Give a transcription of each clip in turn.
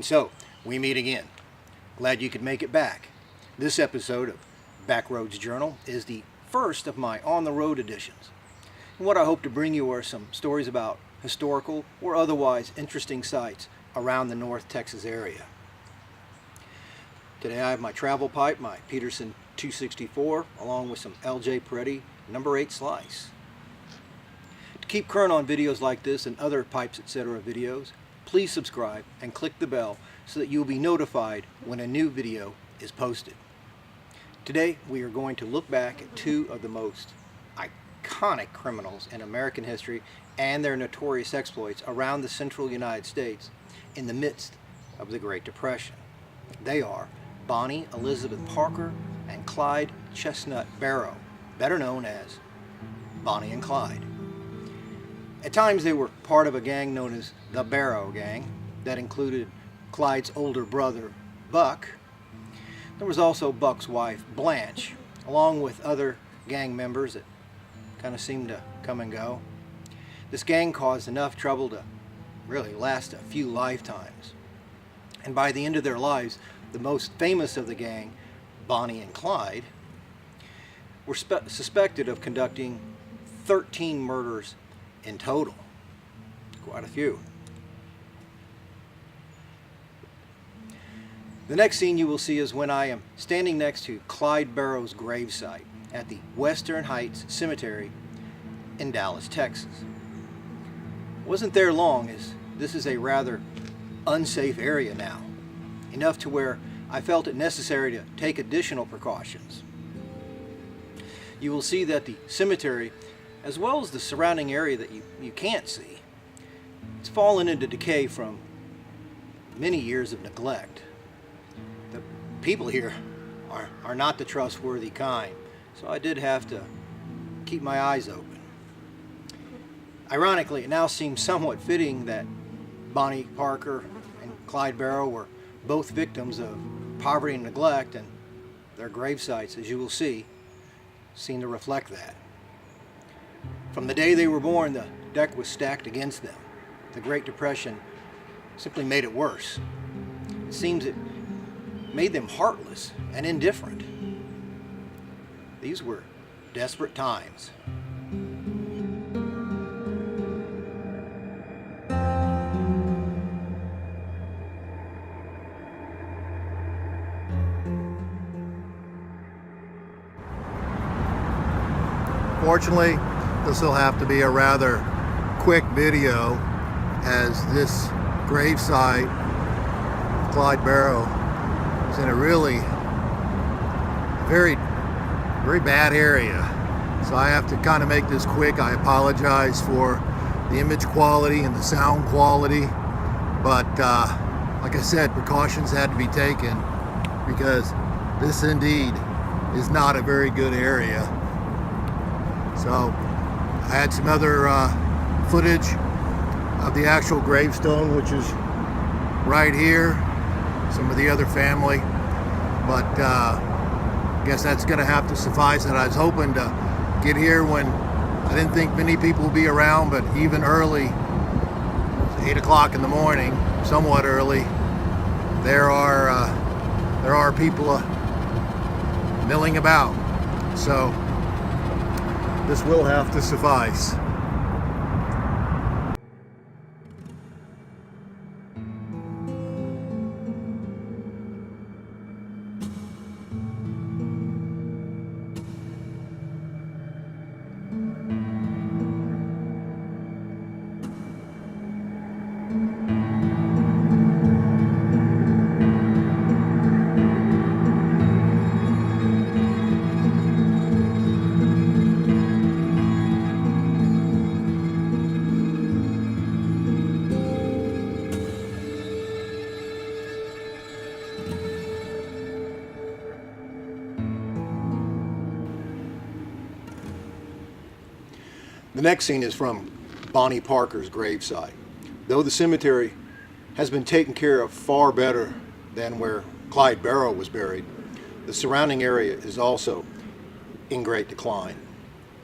And so, we meet again. Glad you could make it back. This episode of Backroads Journal is the first of my on-the-road editions. And what I hope to bring you are some stories about historical or otherwise interesting sites around the North Texas area. Today I have my travel pipe, my Peterson 264, along with some LJ Peretti No. 8 slice. To keep current on videos like this and other Pipes Etc. videos, please subscribe and click the bell so that you will be notified when a new video is posted. Today we are going to look back at two of the most iconic criminals in American history and their notorious exploits around the central United States in the midst of the Great Depression. They are Bonnie Elizabeth Parker and Clyde Chestnut Barrow, better known as Bonnie and Clyde. At times they were part of a gang known as the Barrow Gang that included Clyde's older brother, Buck. There was also Buck's wife, Blanche, along with other gang members that kind of seemed to come and go. This gang caused enough trouble to really last a few lifetimes. And by the end of their lives, the most famous of the gang, Bonnie and Clyde, were suspected of conducting 13 murders in total. Quite a few. The next scene you will see is when I am standing next to Clyde Barrow's gravesite at the Western Heights Cemetery in Dallas, Texas. Wasn't there long, as this is a rather unsafe area now, enough to where I felt it necessary to take additional precautions. You will see that the cemetery, as well as the surrounding area that you can't see, it's fallen into decay from many years of neglect. The people here are not the trustworthy kind, so I did have to keep my eyes open. Ironically, it now seems somewhat fitting that Bonnie Parker and Clyde Barrow were both victims of poverty and neglect, and their gravesites, as you will see, seem to reflect that. From the day they were born, the deck was stacked against them. The Great Depression simply made it worse. It seems it made them heartless and indifferent. These were desperate times. Fortunately, this will have to be a rather quick video, as this gravesite of Clyde Barrow is in a really very bad area. So I have to kind of make this quick. I apologize for the image quality and the sound quality, but like I said, precautions had to be taken because this indeed is not a very good area. So I had some other footage of the actual gravestone, which is right here, some of the other family, but I guess that's going to have to suffice. And I was hoping to get here when I didn't think many people would be around, but even early, 8 o'clock in the morning, somewhat early, there are people milling about. So this will have to suffice. The next scene is from Bonnie Parker's gravesite. Though the cemetery has been taken care of far better than where Clyde Barrow was buried, the surrounding area is also in great decline.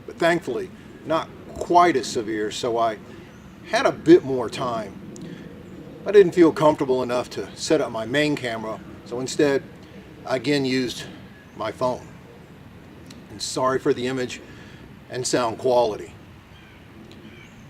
But thankfully, not quite as severe, so I had a bit more time I didn't feel comfortable enough to set up my main camera, so instead I again used my phone. And sorry for the image and sound quality.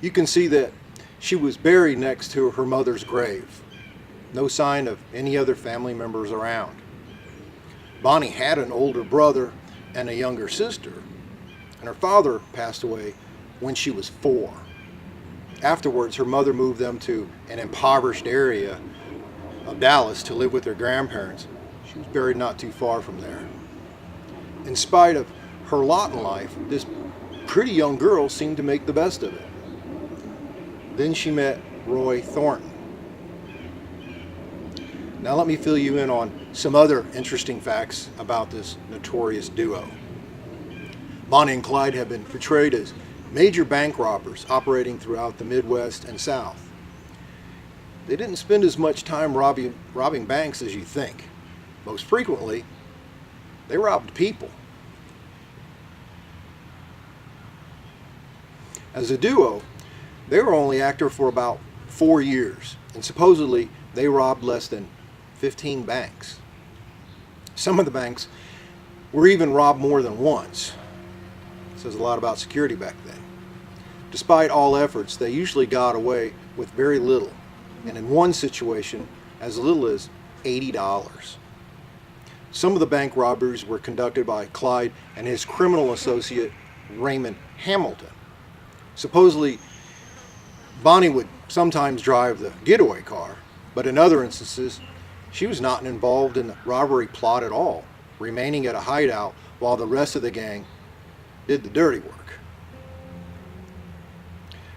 You can see that she was buried next to her mother's grave. No sign of any other family members around. Bonnie had an older brother and a younger sister, and her father passed away when she was 4. Afterwards, her mother moved them to an impoverished area of Dallas to live with their grandparents. She was buried not too far from there. In spite of her lot in life, this pretty young girl seemed to make the best of it. Then she met Roy Thornton. Now let me fill you in on some other interesting facts about this notorious duo. Bonnie and Clyde have been portrayed as major bank robbers operating throughout the Midwest and South. They didn't spend as much time robbing banks as you think. Most frequently, they robbed people. As a duo, they were only active for about 4 years, and supposedly they robbed less than 15 banks. Some of the banks were even robbed more than once. It says a lot about security back then. Despite all efforts, they usually got away with very little, and in one situation, as little as $80. Some of the bank robberies were conducted by Clyde and his criminal associate, Raymond Hamilton. Supposedly, Bonnie would sometimes drive the getaway car, but in other instances, she was not involved in the robbery plot at all, remaining at a hideout while the rest of the gang did the dirty work.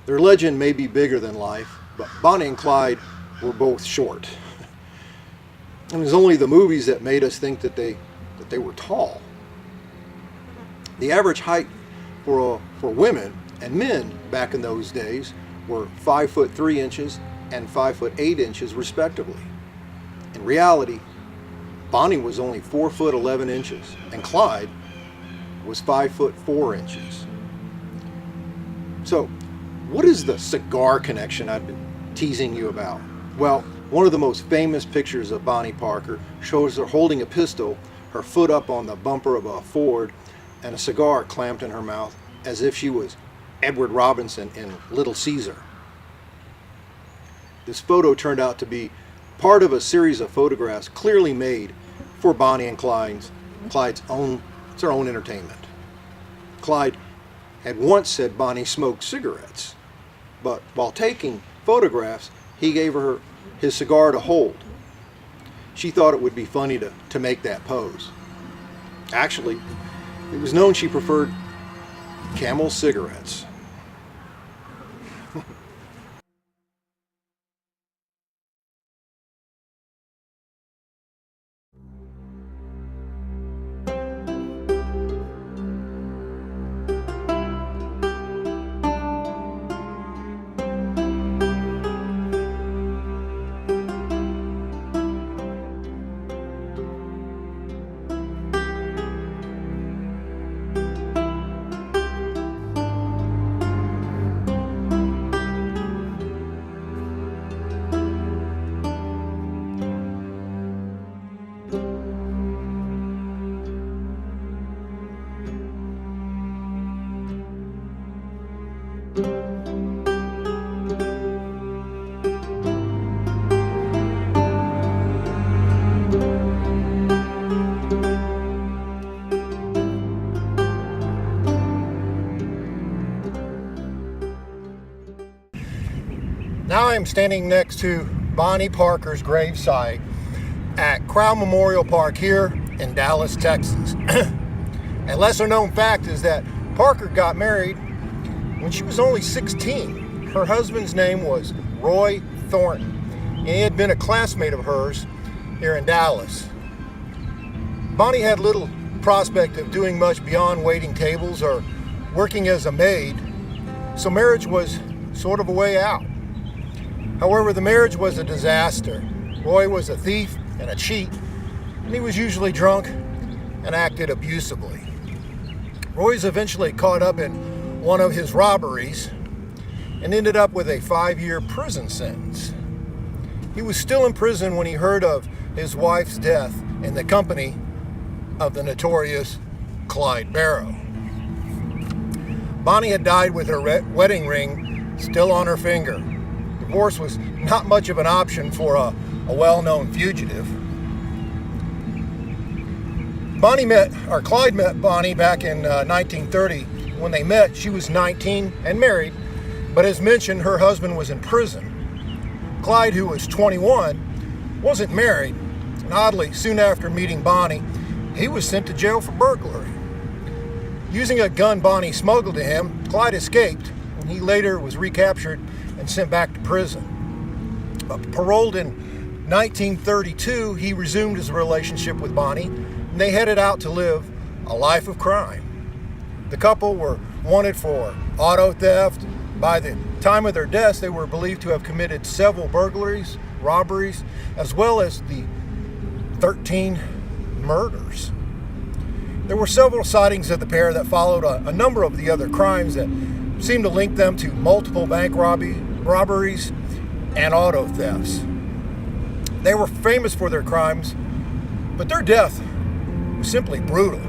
Their legend may be bigger than life, but Bonnie and Clyde were both short. It was only the movies that made us think that they were tall. The average height for women and men back in those days were 5'3" and 5'8" respectively. In reality, Bonnie was only 4'11" and Clyde was 5'4". So, what is the cigar connection I've been teasing you about? Well, one of the most famous pictures of Bonnie Parker shows her holding a pistol, her foot up on the bumper of a Ford, and a cigar clamped in her mouth as if she was Edward Robinson in Little Caesar. This photo turned out to be part of a series of photographs clearly made for Bonnie and Clyde's own entertainment. Clyde had once said Bonnie smoked cigarettes, but while taking photographs, he gave her his cigar to hold. She thought it would be funny to make that pose. Actually, it was known she preferred Camel cigarettes. Now I'm standing next to Bonnie Parker's gravesite at Crown Memorial Park here in Dallas, Texas. A lesser known fact is that Parker got married when she was only 16. Her husband's name was Roy Thornton, and he had been a classmate of hers here in Dallas. Bonnie had little prospect of doing much beyond waiting tables or working as a maid, so marriage was sort of a way out. However, the marriage was a disaster. Roy was a thief and a cheat, and he was usually drunk and acted abusively. Roy's eventually caught up in one of his robberies and ended up with a 5-year prison sentence. He was still in prison when he heard of his wife's death in the company of the notorious Clyde Barrow. Bonnie had died with her wedding ring still on her finger. Divorce was not much of an option for a well-known fugitive. Clyde met Bonnie back in 1930. When they met, she was 19 and married, but as mentioned, her husband was in prison. Clyde, who was 21, wasn't married, and oddly, soon after meeting Bonnie, he was sent to jail for burglary. Using a gun Bonnie smuggled to him, Clyde escaped, and he later was recaptured and sent back to prison. But paroled in 1932, he resumed his relationship with Bonnie, and they headed out to live a life of crime. The couple were wanted for auto theft. By the time of their deaths, they were believed to have committed several burglaries, robberies, as well as the 13 murders. There were several sightings of the pair that followed a number of the other crimes that seemed to link them to multiple bank robberies and auto thefts. They were famous for their crimes, but their death was simply brutal.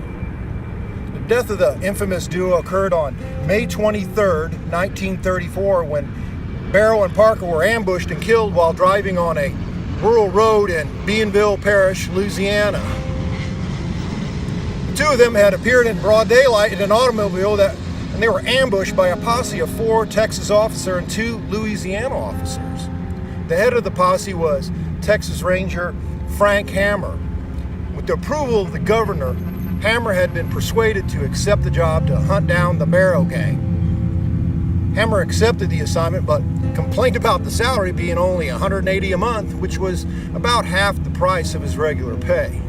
The death of the infamous duo occurred on May 23rd, 1934, when Barrow and Parker were ambushed and killed while driving on a rural road in Bienville Parish, Louisiana. The two of them had appeared in broad daylight in an automobile and they were ambushed by a posse of 4 Texas officers and 2 Louisiana officers. The head of the posse was Texas Ranger Frank Hammer. With the approval of the governor, Hammer had been persuaded to accept the job to hunt down the Barrow gang. Hammer accepted the assignment, but complained about the salary being only $180 a month, which was about half the price of his regular pay.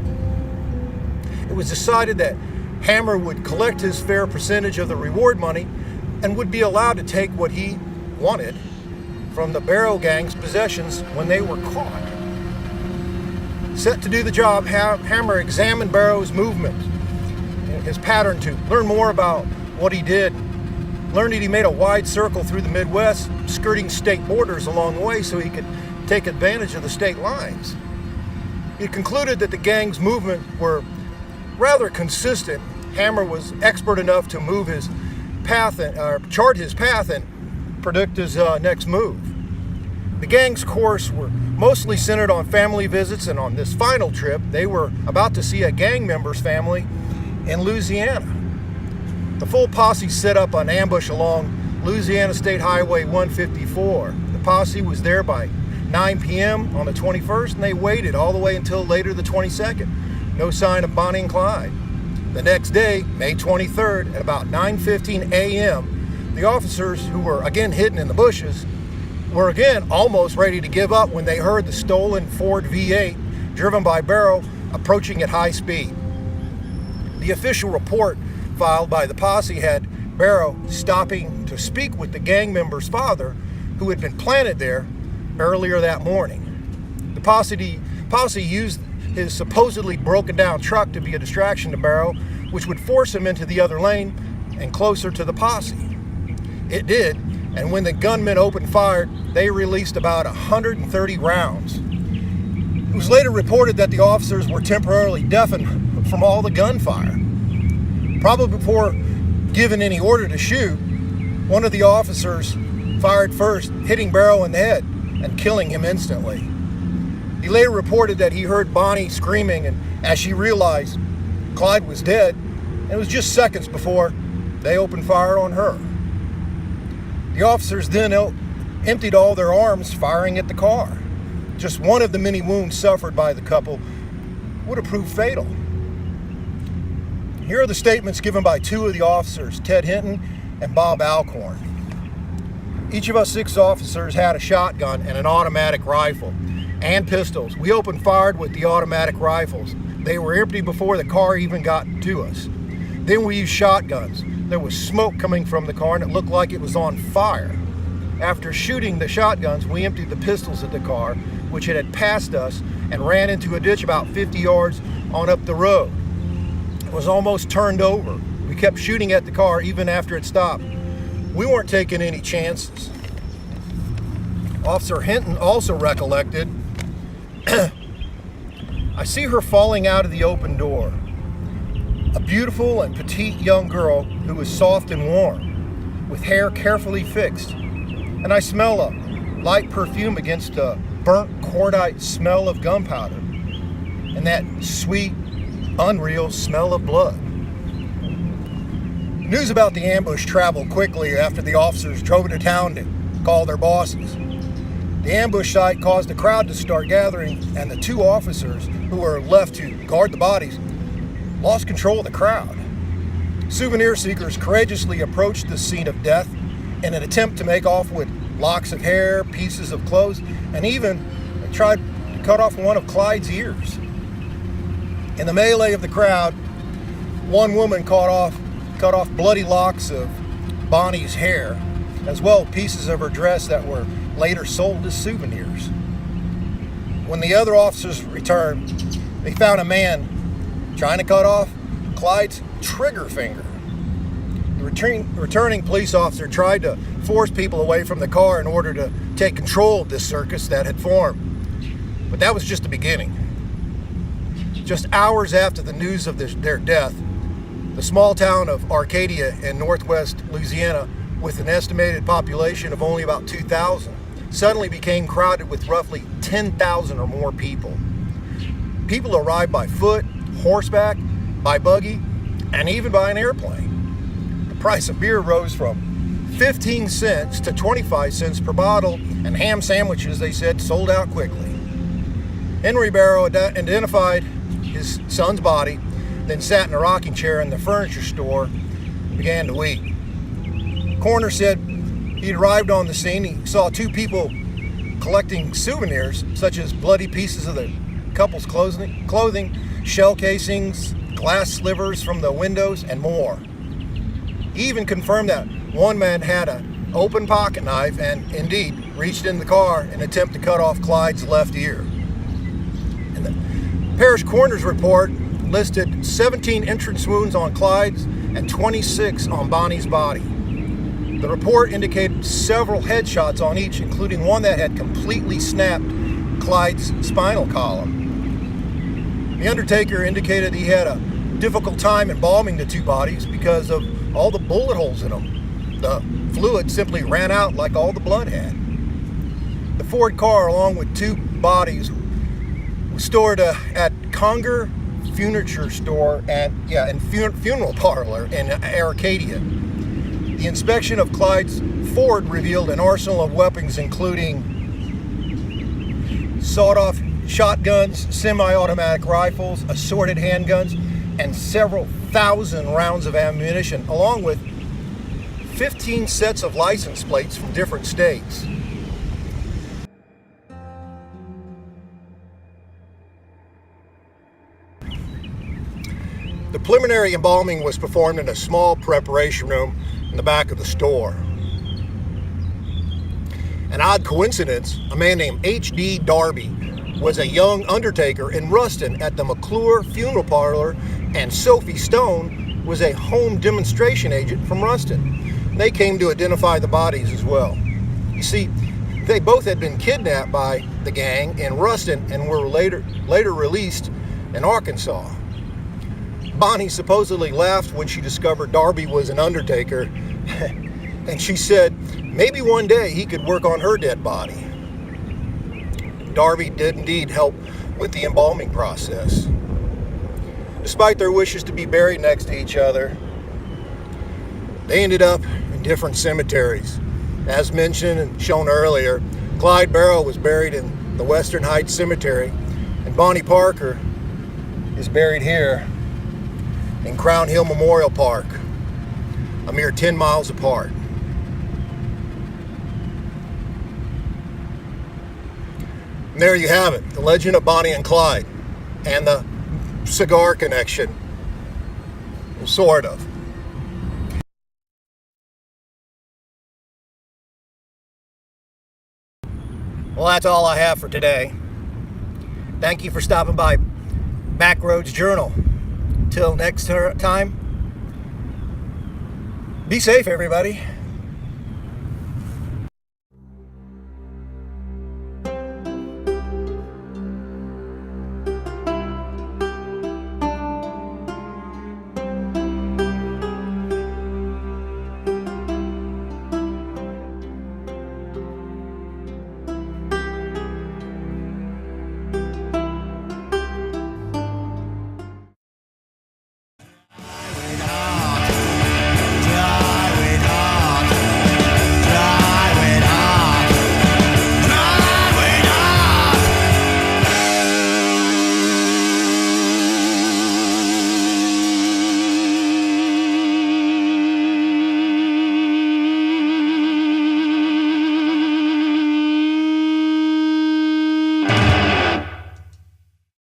It was decided that Hammer would collect his fair percentage of the reward money and would be allowed to take what he wanted from the Barrow gang's possessions when they were caught. Set to do the job, Hammer examined Barrow's movements, his pattern, to learn more about what he did. Learned that he made a wide circle through the Midwest, skirting state borders along the way so he could take advantage of the state lines. He concluded that the gang's movement were rather consistent. Hammer was expert enough to move his path chart his path and predict his next move. The gang's course were mostly centered on family visits, and on this final trip, they were about to see a gang member's family in Louisiana. The full posse set up an ambush along Louisiana State Highway 154. The posse was there by 9 p.m. on the 21st, and they waited all the way until later the 22nd. No sign of Bonnie and Clyde. The next day, May 23rd, at about 9:15 a.m., the officers, who were again hidden in the bushes, were again almost ready to give up when they heard the stolen Ford V8 driven by Barrow approaching at high speed. The official report filed by the posse had Barrow stopping to speak with the gang member's father, who had been planted there earlier that morning. The posse used his supposedly broken down truck to be a distraction to Barrow, which would force him into the other lane and closer to the posse. It did, and when the gunmen opened fire, they released about 130 rounds. It was later reported that the officers were temporarily deafened from all the gunfire. Probably before giving any order to shoot, one of the officers fired first, hitting Barrow in the head and killing him instantly. He later reported that he heard Bonnie screaming, and as she realized Clyde was dead, and it was just seconds before they opened fire on her. The officers then emptied all their arms, firing at the car. Just one of the many wounds suffered by the couple would have proved fatal. Here are the statements given by 2 of the officers, Ted Hinton and Bob Alcorn. Each of us 6 officers had a shotgun and an automatic rifle and pistols. We opened fire with the automatic rifles. They were empty before the car even got to us. Then we used shotguns. There was smoke coming from the car and it looked like it was on fire. After shooting the shotguns, we emptied the pistols at the car, which had passed us, and ran into a ditch about 50 yards on up the road. It was almost turned over. We kept shooting at the car even after it stopped. We weren't taking any chances. Officer Hinton also recollected I see her falling out of the open door. A beautiful and petite young girl who is soft and warm, with hair carefully fixed. And I smell a light perfume against a burnt cordite smell of gunpowder and that sweet, unreal smell of blood. News about the ambush traveled quickly after the officers drove into town to call their bosses. The ambush site caused a crowd to start gathering, and the two officers who were left to guard the bodies lost control of the crowd. Souvenir seekers courageously approached the scene of death in an attempt to make off with locks of hair, pieces of clothes, and even tried to cut off one of Clyde's ears. In the melee of the crowd, one woman cut off bloody locks of Bonnie's hair, as well as pieces of her dress that were later sold as souvenirs. When the other officers returned, they found a man trying to cut off Clyde's trigger finger. The returning police officer tried to force people away from the car in order to take control of this circus that had formed. But that was just the beginning. Just hours after the news of their death, the small town of Arcadia in northwest Louisiana, with an estimated population of only about 2,000, suddenly became crowded with roughly 10,000 or more people. People arrived by foot, horseback, by buggy, and even by an airplane. The price of beer rose from 15 cents to 25 cents per bottle, and ham sandwiches, they said, sold out quickly. Henry Barrow identified his son's body, then sat in a rocking chair in the furniture store and began to weep. The coroner said he arrived on the scene. He saw two people collecting souvenirs, such as bloody pieces of the couple's clothing, shell casings, glass slivers from the windows, and more. He even confirmed that one man had an open pocket knife and indeed reached in the car in an attempt to cut off Clyde's left ear. And the parish coroner's report listed 17 entrance wounds on Clyde's and 26 on Bonnie's body. The report indicated several headshots on each, including one that had completely snapped Clyde's spinal column. The undertaker indicated he had a difficult time embalming the two bodies because of all the bullet holes in them. The fluid simply ran out like all the blood had. The Ford car, along with two bodies, was stored at Conger Furniture Store and funeral parlor in Arcadia. The inspection of Clyde's Ford revealed an arsenal of weapons, including sawed-off shotguns, semi-automatic rifles, assorted handguns, and several thousand rounds of ammunition, along with 15 sets of license plates from different states. The preliminary embalming was performed in a small preparation room in the back of the store. An odd coincidence, a man named H.D. Darby was a young undertaker in Ruston at the McClure Funeral Parlor, and Sophie Stone was a home demonstration agent from Ruston. They came to identify the bodies as well. You see, they both had been kidnapped by the gang in Ruston and were later released in Arkansas. Bonnie supposedly laughed when she discovered Darby was an undertaker, and she said maybe one day he could work on her dead body. Darby did indeed help with the embalming process. Despite their wishes to be buried next to each other, they ended up in different cemeteries. As mentioned and shown earlier, Clyde Barrow was buried in the Western Heights Cemetery, and Bonnie Parker is buried here in Crown Hill Memorial Park, a mere 10 miles apart. And there you have it, the legend of Bonnie and Clyde, and the cigar connection, sort of. Well, that's all I have for today. Thank you for stopping by Backroads Journal. Till next time, be safe, everybody.